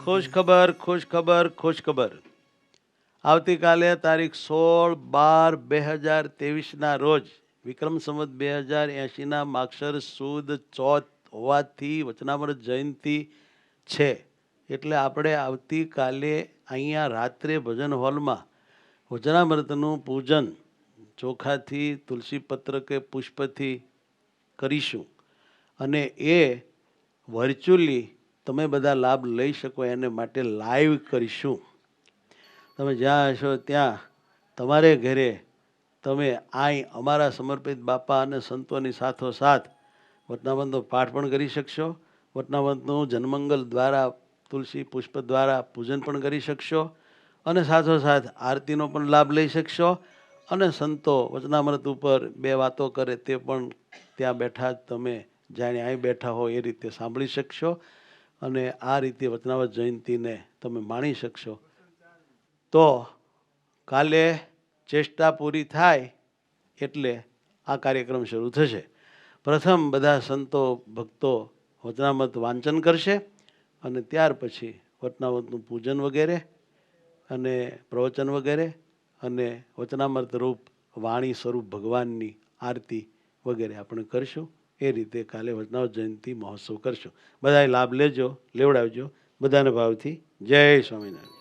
ખુશ ખબર આવતીકાલે તારીખ 16/12/2023 રોજ વિક્રમ સંવત 2080 માગશર સુદ ચોથ હોવાથી વચનામૃત જયંતિ છે. એટલે આપણે આવતીકાલે અહીંયા રાત્રે ભજન હોલમાં વચનામૃતનું પૂજન ચોખાથી તુલસીપત્ર કે પુષ્પથી કરીશું અને એ વર્ચ્યુઅલી તમે બધા લાભ લઈ શકો એને માટે લાઈવ કરીશું. તમે જ્યાં હશો ત્યાં તમારે ઘરે તમે અમારા સમર્પિત બાપા અને સંતોની સાથોસાથ વચનામૃતનો પાઠ પણ કરી શકશો. વચનામૃતનું જનમંગલ દ્વારા તુલસી પુષ્પ દ્વારા પૂજન પણ કરી શકશો અને સાથોસાથ આરતીનો પણ લાભ લઈ શકશો. અને સંતો વચનામૃત ઉપર બે વાતો કરે તે પણ ત્યાં બેઠા તમે જાણે અહીં બેઠા હો એ રીતે સાંભળી શકશો અને આ રીતે વચનામૃત જયંતિને તમે માણી શકશો. તો કાલે ચેષ્ટા પૂરી થાય એટલે આ કાર્યક્રમ શરૂ થશે. પ્રથમ બધા સંતો ભક્તો વચનામૃત વાંચન કરશે અને ત્યાર પછી વચનામૃતનું પૂજન વગેરે અને પ્રવચન વગેરે અને વચનામૃત રૂપ વાણી સ્વરૂપ ભગવાનની આરતી વગેરે આપણે કરશું. એ રીતે કાલે વચનામૃત જયંતિ મહોત્સવ કરશું. બધાએ લાભ લેજો, લેવડાવજો. બધાને ભાવથી જય સ્વામિનારાયણ.